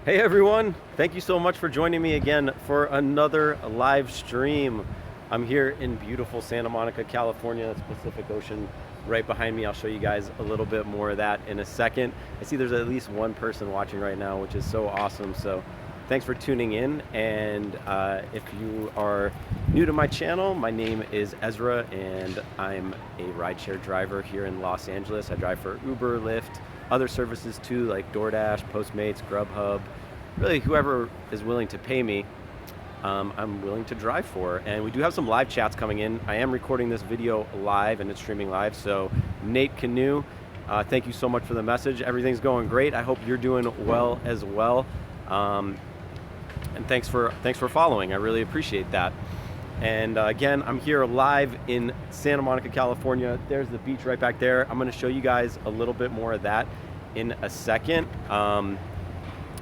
Hey everyone, thank you so much for joining me again for another live stream. I'm here in beautiful Santa Monica, California. That's Pacific Ocean right behind me. I'll show you guys a little bit more of that in a second. I see there's at least one person watching right now, which is so awesome. So thanks for tuning in. And if you are new to my channel, my name is Ezra and I'm a rideshare driver here in Los Angeles. I drive for Uber, Lyft, other services too, like DoorDash, Postmates, Grubhub, really whoever is willing to pay me, I'm willing to drive for. And we do have some live chats coming in. I am recording this video live and it's streaming live. So Nate Canoe, thank you so much for the message. Everything's going great. I hope you're doing well as well. And thanks for following. I really appreciate that. And again, I'm here live in Santa Monica, California. There's the beach right back there. I'm gonna show you guys a little bit more of that in a second.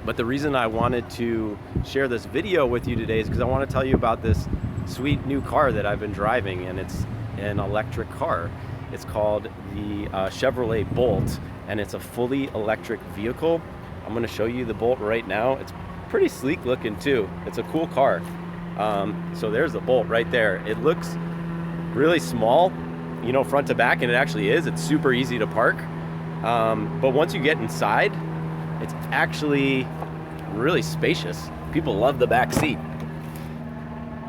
But the reason I wanted to share this video with you today is because I want to tell you about this sweet new car that I've been driving, and it's an electric car. It's called the Chevrolet Bolt, and it's a fully electric vehicle. I'm gonna show you the Bolt right now. It's pretty sleek looking too. It's a cool car. So there's the Bolt right there. It looks really small, you know, front to back, and it actually is. It's super easy to park. But once you get inside, it's actually really spacious. People love the back seat.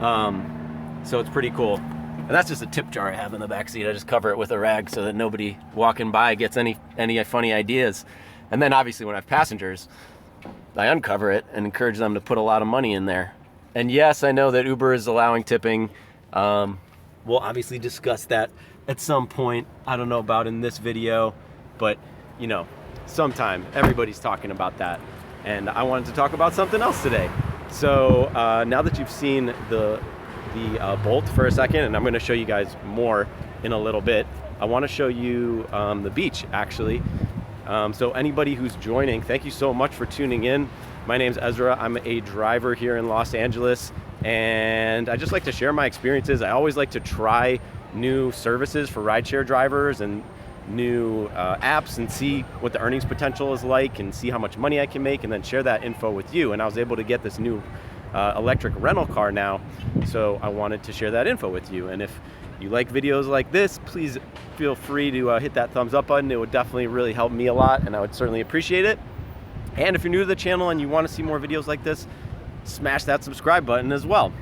So it's pretty cool. And that's just a tip jar I have in the back seat. I just cover it with a rag so that nobody walking by gets any funny ideas. And then obviously when I have passengers, I uncover it and encourage them to put a lot of money in there. And yes, I know that Uber is allowing tipping. We'll obviously discuss that at some point. I don't know about in this video, but you know, sometime everybody's talking about that. And I wanted to talk about something else today. So now that you've seen the Bolt for a second, and I'm gonna show you guys more in a little bit, I wanna show you the beach actually. So anybody who's joining, thank you so much for tuning in. My name's Ezra. I'm a driver here in Los Angeles, and I just like to share my experiences. I always like to try new services for rideshare drivers and new apps and see what the earnings potential is like and see how much money I can make and then share that info with you. And I was able to get this new electric rental car now, so I wanted to share that info with you. And if you like videos like this, please feel free to hit that thumbs up button. It would definitely really help me a lot, and I would certainly appreciate it. And if you're new to the channel and you want to see more videos like this, smash that subscribe button as well.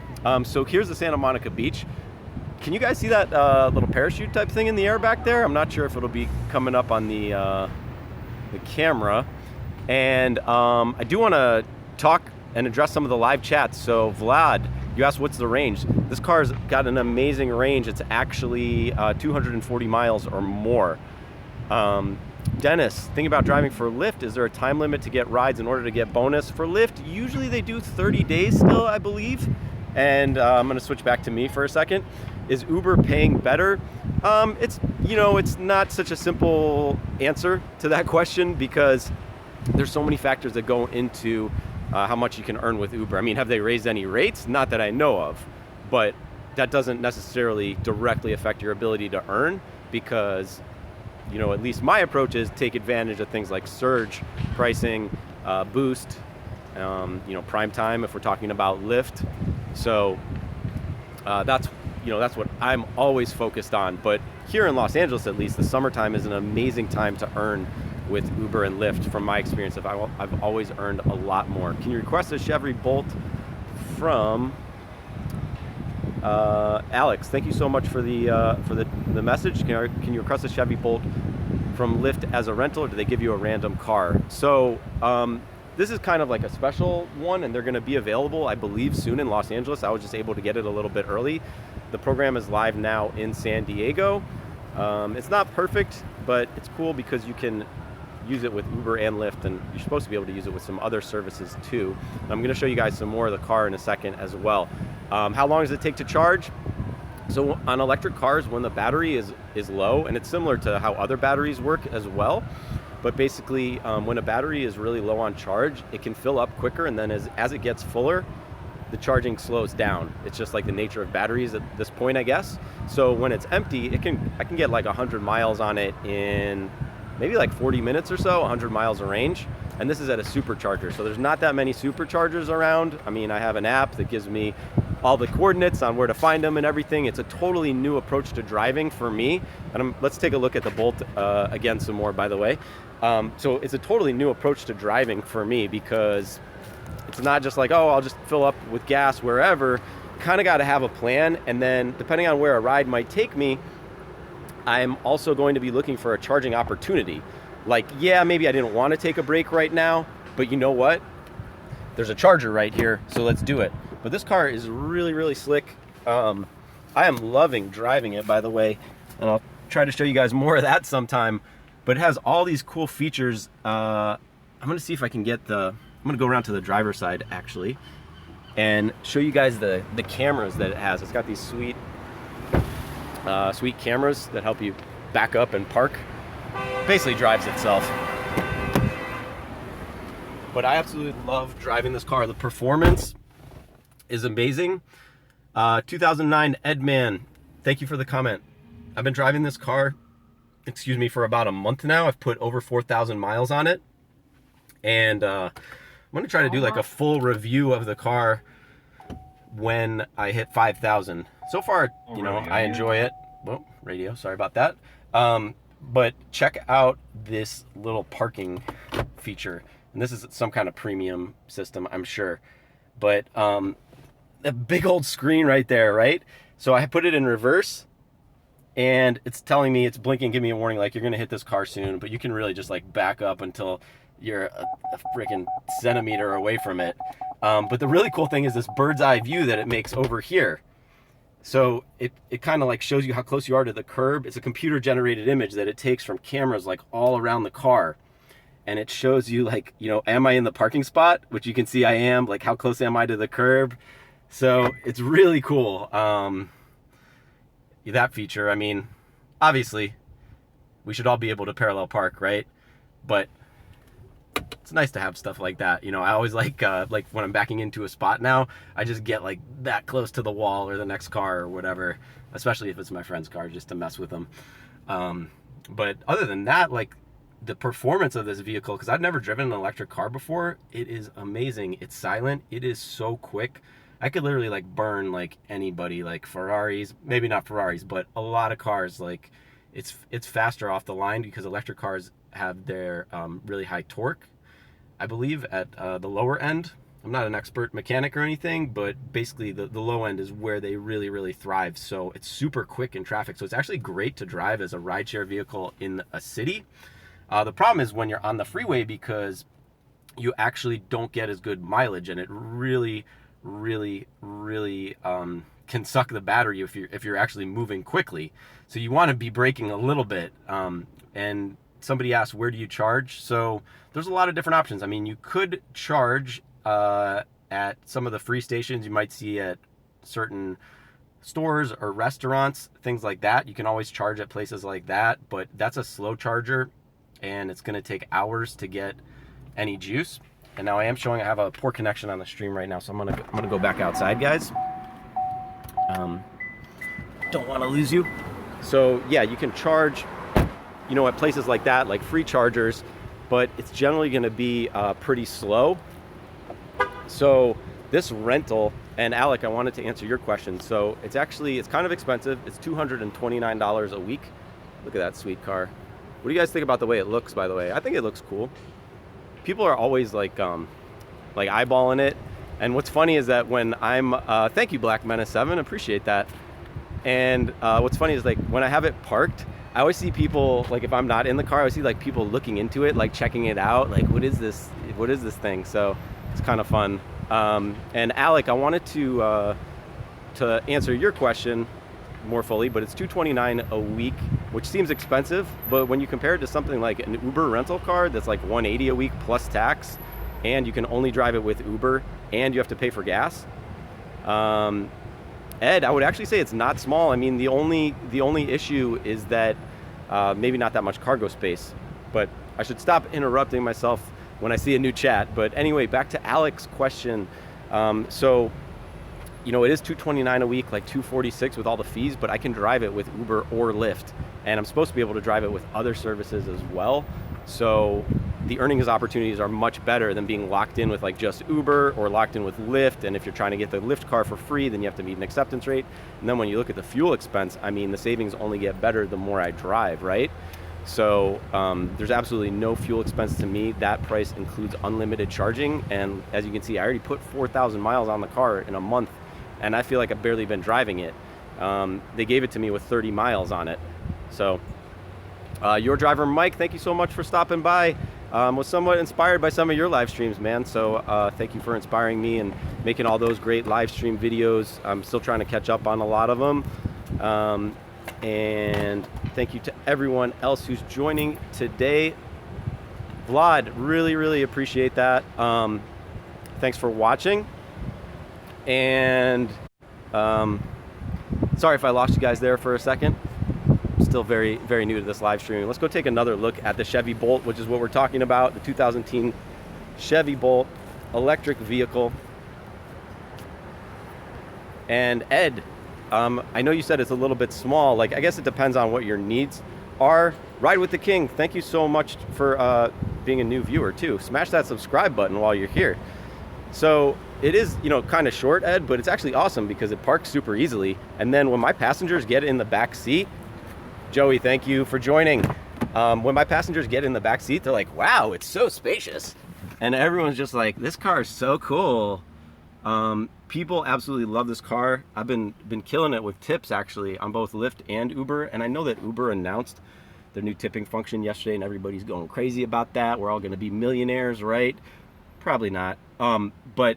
So here's the Santa Monica beach. Can you guys see that little parachute type thing in the air back there? I'm not sure if it'll be coming up on the camera. And I do want to talk and address some of the live chats. So Vlad, you asked what's the range. This car's got an amazing range. It's actually 240 miles or more. Dennis, thinking about driving for Lyft, is there a time limit to get rides in order to get bonus? For Lyft, usually they do 30 days still, I believe. And I'm gonna switch back to me for a second. Is Uber paying better? It's not such a simple answer to that question because there's so many factors that go into how much you can earn with Uber. I mean, have they raised any rates? Not that I know of, but that doesn't necessarily directly affect your ability to earn because, you know, at least my approach is take advantage of things like surge pricing, boost, prime time if we're talking about Lyft. So that's what I'm always focused on. But here in Los Angeles, at least, the summertime is an amazing time to earn with Uber and Lyft. From my experience, I've always earned a lot more. Can you request a Chevy Bolt from Alex? Thank you so much for the message. Can you request a Chevy Bolt from Lyft as a rental, or do they give you a random car? So this is kind of like a special one, and they're going to be available, I believe, soon in Los Angeles. I was just able to get it a little bit early. The program is live now in San Diego. It's not perfect, but it's cool because you can use it with Uber and Lyft, and you're supposed to be able to use it with some other services too. And I'm going to show you guys some more of the car in a second as well. How long does it take to charge? So on electric cars, when the battery is low, and it's similar to how other batteries work as well, but basically when a battery is really low on charge, it can fill up quicker, and then as it gets fuller, the charging slows down. It's just like the nature of batteries at this point, I guess. So when it's empty, I can get like 100 miles on it in maybe like 40 minutes or so, 100 miles of range. and this is at a supercharger. So there's not that many superchargers around. I mean, I have an app that gives me all the coordinates on where to find them and everything. It's a totally new approach to driving for me. And let's take a look at the Bolt again some more, by the way. So it's a totally new approach to driving for me, because it's not just like, oh, I'll just fill up with gas wherever. Kind of got to have a plan, and then depending on where a ride might take me, I'm also going to be looking for a charging opportunity. Like, yeah, maybe I didn't want to take a break right now, but you know what? There's a charger right here, so let's do it. But this car is really, really slick. I am loving driving it, by the way, and I'll try to show you guys more of that sometime. But it has all these cool features. I'm gonna see if I can get I'm gonna go around to the driver's side actually, and show you guys the cameras that it has. It's got these sweet cameras that help you back up and park. Basically drives itself. But I absolutely love driving this car. The performance is amazing. 2009 Edman, thank you for the comment. I've been driving this car, for about a month now. I've put over 4,000 miles on it. And I'm gonna try to do like a full review of the car when I hit 5,000. So far, you know, I enjoy it. Whoa, radio, sorry about that. But check out this little parking feature. And this is some kind of premium system, I'm sure. But a big old screen right there, right? So I put it in reverse, and it's telling me, it's blinking, give me a warning, like you're gonna hit this car soon, but you can really just like back up until you're a freaking centimeter away from it. But the really cool thing is this bird's eye view that it makes over here. So it kind of like shows you how close you are to the curb. It's a computer generated image that it takes from cameras like all around the car. And it shows you like, you know, am I in the parking spot? Which you can see I am, like how close am I to the curb? So it's really cool. That feature, I mean, obviously we should all be able to parallel park, right? But it's nice to have stuff like that. You know, I always like when I'm backing into a spot now, I just get like that close to the wall or the next car or whatever, especially if it's my friend's car, just to mess with them. But other than that, like the performance of this vehicle, because I've never driven an electric car before, it is amazing. It's silent. It is so quick. I could literally like burn like anybody, like Ferraris, maybe not Ferraris, but a lot of cars. Like it's faster off the line because electric cars have their really high torque, I believe, at the lower end. I'm not an expert mechanic or anything, but basically the low end is where they really, really thrive. So it's super quick in traffic. So it's actually great to drive as a rideshare vehicle in a city. The problem is when you're on the freeway, because you actually don't get as good mileage, and it really can suck the battery if you're actually moving quickly. So you want to be braking a little bit. And somebody asked, where do you charge? So there's a lot of different options. I mean, you could charge at some of the free stations you might see at certain stores or restaurants, things like that. You can always charge at places like that, but that's a slow charger and it's going to take hours to get any juice. And now I am showing I have a poor connection on the stream right now, so I'm gonna go back outside, guys. Don't want to lose you. So yeah, you can charge, you know, at places like that, like free chargers, but it's generally going to be pretty slow. So this rental, and Alec, I wanted to answer your question. So it's kind of expensive. It's $229 a week. Look at that sweet car. What do you guys think about the way it looks, by the way? I think it looks cool. People are always like eyeballing it. And what's funny is that when I'm, thank you Black Menace 7, appreciate that. And what's funny is like when I have it parked, I always see people, like if I'm not in the car, I always see like people looking into it, like checking it out, like what is this thing? So it's kind of fun. And Alec, I wanted to answer your question more fully, but it's $229 a week, which seems expensive, but when you compare it to something like an Uber rental car that's like $180 a week plus tax, and you can only drive it with Uber, and you have to pay for gas. Ed, I would actually say it's not small. I mean, the only issue is that maybe not that much cargo space, but I should stop interrupting myself when I see a new chat. But anyway, back to Alec's question. So, you know, it is $229 a week, like $246 with all the fees, but I can drive it with Uber or Lyft, and I'm supposed to be able to drive it with other services as well. So the earnings opportunities are much better than being locked in with like just Uber or locked in with Lyft. And if you're trying to get the Lyft car for free, then you have to meet an acceptance rate. And then when you look at the fuel expense, I mean, the savings only get better the more I drive, right? So there's absolutely no fuel expense to me. That price includes unlimited charging. And as you can see, I already put 4,000 miles on the car in a month, and I feel like I've barely been driving it. They gave it to me with 30 miles on it. So your driver, Mike, thank you so much for stopping by. Was somewhat inspired by some of your live streams, man. So thank you for inspiring me and making all those great live stream videos. I'm still trying to catch up on a lot of them. And thank you to everyone else who's joining today. Vlad, really appreciate that. Thanks for watching. And sorry if I lost you guys there for a second. Still very new to this live streaming. Let's go take another look at the Chevy Bolt, which is what we're talking about, the 2010 Chevy Bolt electric vehicle. And Ed, I know you said it's a little bit small. Like, I guess it depends on what your needs are. Ride with the King, thank you so much for being a new viewer too. Smash that subscribe button while you're here. So it is, you know, kind of short, Ed, but it's actually awesome because it parks super easily. And then when my passengers get in the back seat, Joey, thank you for joining. When my passengers get in the back seat, they're like, wow, it's so spacious. And everyone's just like, this car is so cool. People absolutely love this car. I've been killing it with tips actually on both Lyft and Uber. And I know that Uber announced their new tipping function yesterday and everybody's going crazy about that. We're all gonna be millionaires, right? Probably not. But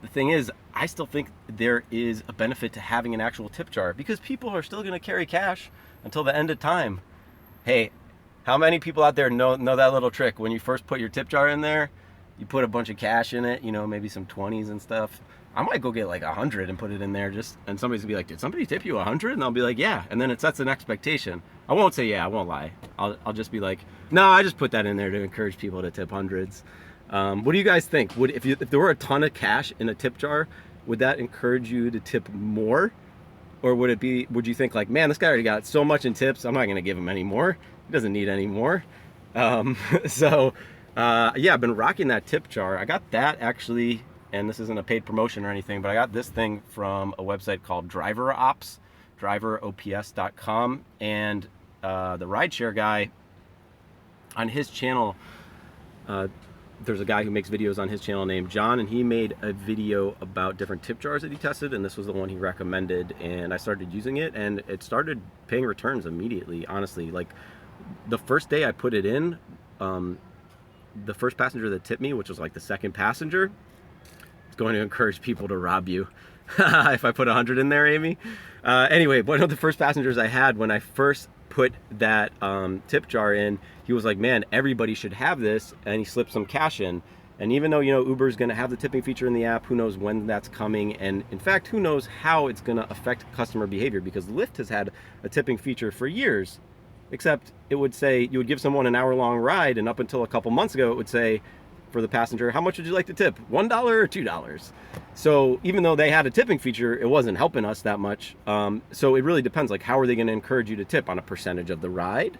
the thing is, I still think there is a benefit to having an actual tip jar because people are still going to carry cash until the end of time. Hey, how many people out there know that little trick? When you first put your tip jar in there, you put a bunch of cash in it, you know, maybe some 20s and stuff. I might go get like 100 and put it in there and somebody's gonna be like, did somebody tip you 100? And I'll be like, yeah. And then it sets an expectation. I won't say, yeah, I won't lie. I'll just be like, no, I just put that in there to encourage people to tip hundreds. What do you guys think? If there were a ton of cash in a tip jar, would that encourage you to tip more? Or would you think like, man, this guy already got so much in tips, I'm not gonna give him any more. He doesn't need any more. Yeah, I've been rocking that tip jar. I got that actually, and this isn't a paid promotion or anything, but I got this thing from a website called driverops.com, and the rideshare guy on his channel, there's a guy who makes videos on his channel named John, and he made a video about different tip jars that he tested, and this was the one he recommended, and I started using it, and it started paying returns immediately, honestly. Like, the first day I put it in, the first passenger that tipped me, which was like the second passenger, it's going to encourage people to rob you. If I put 100 in there, Amy. Anyway, one of the first passengers I had when I first put that tip jar in, he was like, man, everybody should have this, and he slipped some cash in. And even though, you know, Uber's going to have the tipping feature in the app, who knows when that's coming, and in fact, who knows how it's going to affect customer behavior, because Lyft has had a tipping feature for years, except it would say you would give someone an hour-long ride, and up until a couple months ago, it would say for the passenger, how much would you like to tip? $1 or $2? So even though they had a tipping feature, it wasn't helping us that much. So it really depends, like, how are they going to encourage you to tip? On a percentage of the ride,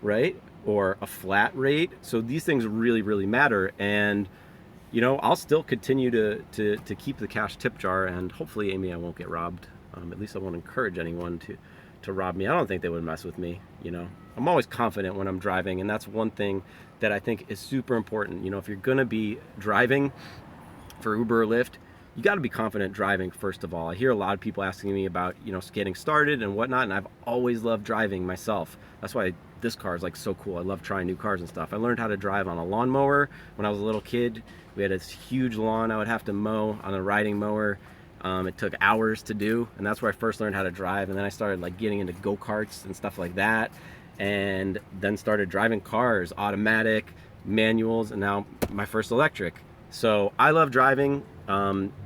right? Or a flat rate? So these things really matter. And, you know, I'll still continue to keep the cash tip jar, and hopefully, Amy, I won't get robbed. At least I won't encourage anyone to rob me. I don't think they would mess with me, you know. I'm always confident when I'm driving, and that's one thing that I think is super important. You know, if you're gonna be driving for Uber or Lyft, you gotta be confident driving, first of all. I hear a lot of people asking me about, you know, getting started and whatnot, and I've always loved driving myself. That's why this car is like so cool. I love trying new cars and stuff. I learned how to drive on a lawnmower when I was a little kid. We had this huge lawn I would have to mow on a riding mower. It took hours to do, and that's where I first learned how to drive. And then I started like getting into go-karts and stuff like that, and then started driving cars, automatic, manuals, and now my first electric. So I love driving.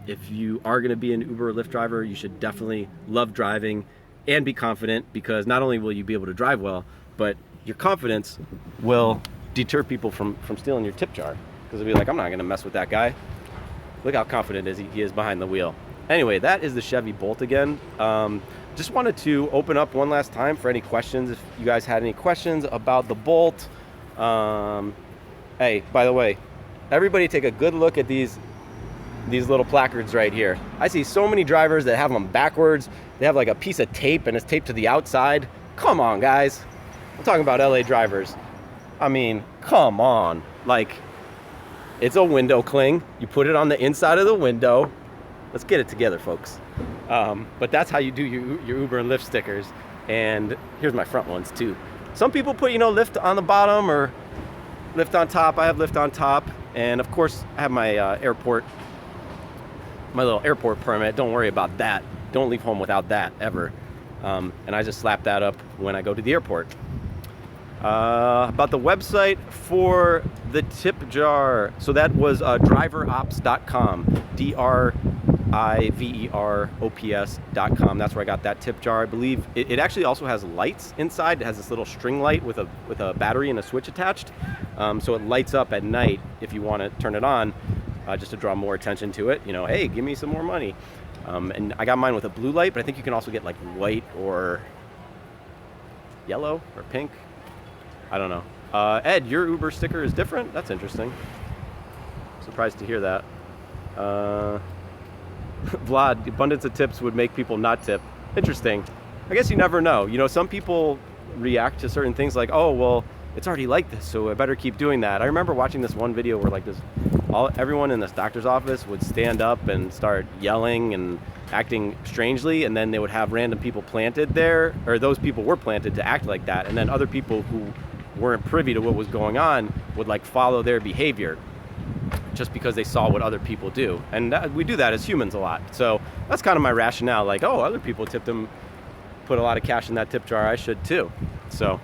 If you are going to be an Uber or Lyft driver, you should definitely love driving and be confident, because not only will you be able to drive well, but your confidence will deter people from stealing your tip jar, because they'll be like, I'm not going to mess with that guy. Look how confident he is behind the wheel. Anyway, that is the Chevy Bolt again. Just wanted to open up one last time for any questions. If you guys had any questions about the Bolt, Hey, by the way, everybody take a good look at these little placards right here. I see so many drivers that have them backwards. They have like a piece of tape and it's taped to the outside. Come on, guys. I'm talking about LA drivers. I mean, come on. Like, it's a window cling. You put it on the inside of the window. Let's get it together, folks. But that's how you do your Uber and Lyft stickers. And here's my front ones too. Some people put, Lyft on the bottom or Lyft on top. I have Lyft on top. And of course, I have my my little airport permit. Don't worry about that. Don't leave home without that ever. And I just slap that up when I go to the airport. About the website for the tip jar. So that was driverops.com. driverops.com. That's where I got that tip jar. I believe it actually also has lights inside. It has this little string light with a battery and a switch attached. So it lights up at night if you want to turn it on. Just to draw more attention to it, hey, give me some more money. And I got mine with a blue light, but I think you can also get like white or yellow or pink. I don't know. Ed, your Uber sticker is different? That's interesting. Surprised to hear that. Vlad, abundance of tips would make people not tip. Interesting. I guess you never know. Some people react to certain things like, oh, well, it's already like this, so I better keep doing that. I remember watching this one video where like everyone in this doctor's office would stand up and start yelling and acting strangely, and then they would have random people planted there, or those people were planted to act like that, and then other people who weren't privy to what was going on would like follow their behavior just because they saw what other people do. And we do that as humans a lot. So that's kind of my rationale, like, oh, other people tipped them, put a lot of cash in that tip jar, I should too. So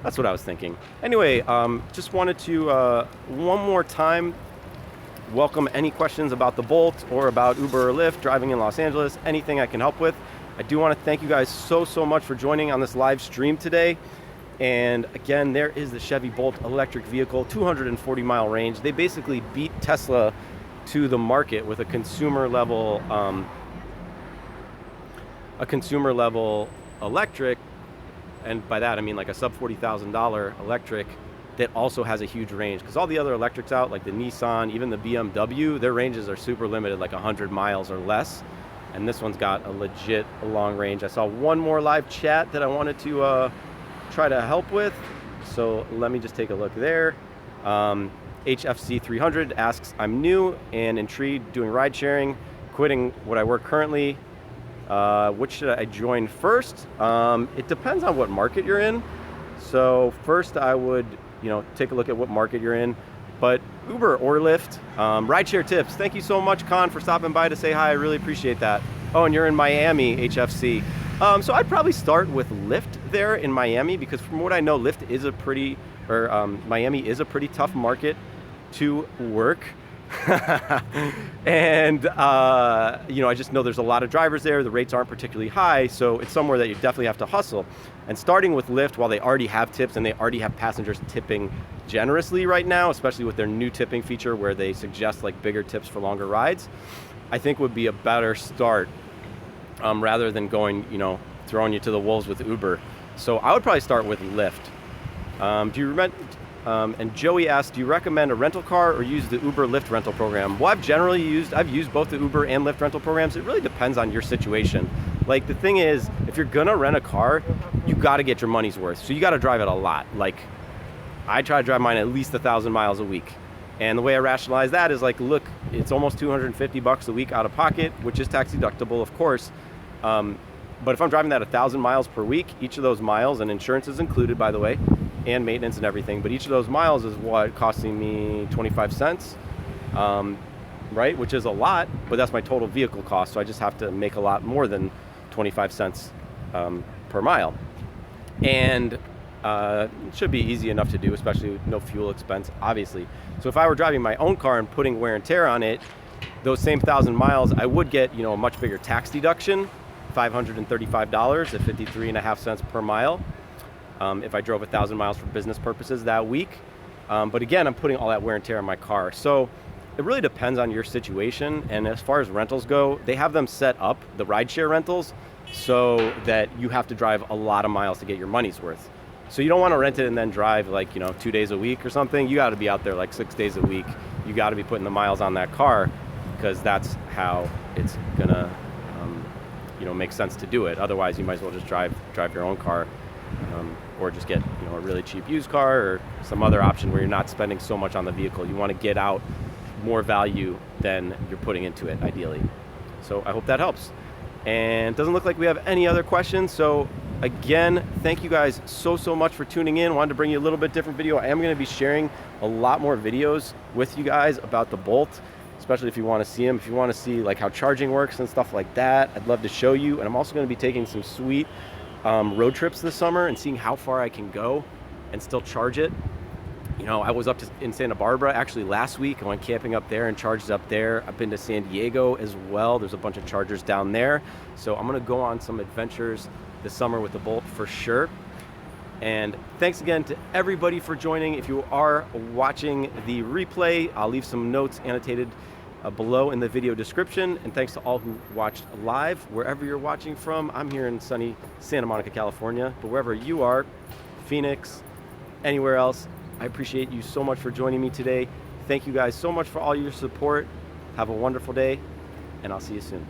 that's what I was thinking. Anyway, just wanted to one more time welcome any questions about the Bolt or about Uber or Lyft, driving in Los Angeles, anything I can help with. I do want to thank you guys so much for joining on this live stream today. And again, there is the Chevy Bolt electric vehicle, 240 mile range. They basically beat Tesla to the market with a consumer level electric. And by that, I mean like a sub $40,000 electric that also has a huge range, because all the other electrics out, like the Nissan, even the BMW, their ranges are super limited, like 100 miles or less. And this one's got a legit long range. I saw one more live chat that I wanted to try to help with. So let me just take a look there. HFC300 asks, I'm new and intrigued doing ride sharing, quitting what I work currently. Which should I join first? It depends on what market you're in. So first I would, take a look at what market you're in. But Uber or Lyft, rideshare tips. Thank you so much, Con, for stopping by to say hi. I really appreciate that. Oh, and you're in Miami, HFC. So I'd probably start with Lyft there in Miami, because from what I know, Lyft is Miami is a pretty tough market to work. And I just know there's a lot of drivers there. The rates aren't particularly high, so it's somewhere that you definitely have to hustle. And starting with Lyft, while they already have tips and they already have passengers tipping generously right now, especially with their new tipping feature where they suggest like bigger tips for longer rides, I think would be a better start rather than going, throwing you to the wolves with Uber. So I would probably start with Lyft. And Joey asked, do you recommend a rental car or use the Uber Lyft rental program? Well, I've used both the Uber and Lyft rental programs. It really depends on your situation. Like, the thing is, if you're gonna rent a car, you gotta get your money's worth. So you gotta drive it a lot. Like, I try to drive mine at least 1,000 miles a week. And the way I rationalize that is like, look, it's almost $250 a week out of pocket, which is tax deductible, of course. But if I'm driving that 1,000 miles per week, each of those miles, and insurance is included, by the way, and maintenance and everything, but each of those miles is what, costing me 25 cents, right? Which is a lot, but that's my total vehicle cost. So I just have to make a lot more than 25 cents per mile. And it should be easy enough to do, especially with no fuel expense, obviously. So if I were driving my own car and putting wear and tear on it, those same 1,000 miles, I would get, a much bigger tax deduction, $535 at 53.5 cents per mile. If I drove 1,000 miles for business purposes that week. But again, I'm putting all that wear and tear on my car. So it really depends on your situation. And as far as rentals go, they have them set up, the rideshare rentals, so that you have to drive a lot of miles to get your money's worth. So you don't want to rent it and then drive like, 2 days a week or something. You got to be out there like 6 days a week. You got to be putting the miles on that car, because that's how it's gonna make sense to do it. Otherwise, you might as well just drive your own car, or just get a really cheap used car or some other option where you're not spending so much on the vehicle. You want to get out more value than you're putting into it, ideally. So I hope that helps. And it doesn't look like we have any other questions. So again, thank you guys so much for tuning in. Wanted to bring you a little bit different video. I am going to be sharing a lot more videos with you guys about the Bolt, especially if you want to see them. If you want to see like how charging works and stuff like that, I'd love to show you. And I'm also going to be taking some sweet road trips this summer and seeing how far I can go and still charge it. I was up in Santa Barbara actually last week. I went camping up there and charged up there. I've been to San Diego as well. There's a bunch of chargers down there. So I'm going to go on some adventures this summer with the Bolt for sure. And thanks again to everybody for joining. If you are watching the replay, I'll leave some notes annotated below in the video description. And thanks to all who watched live, wherever you're watching from. I'm here in sunny Santa Monica, California, but wherever you are, Phoenix, anywhere else, I appreciate you so much for joining me today. Thank you guys so much for all your support. Have a wonderful day, and I'll see you soon.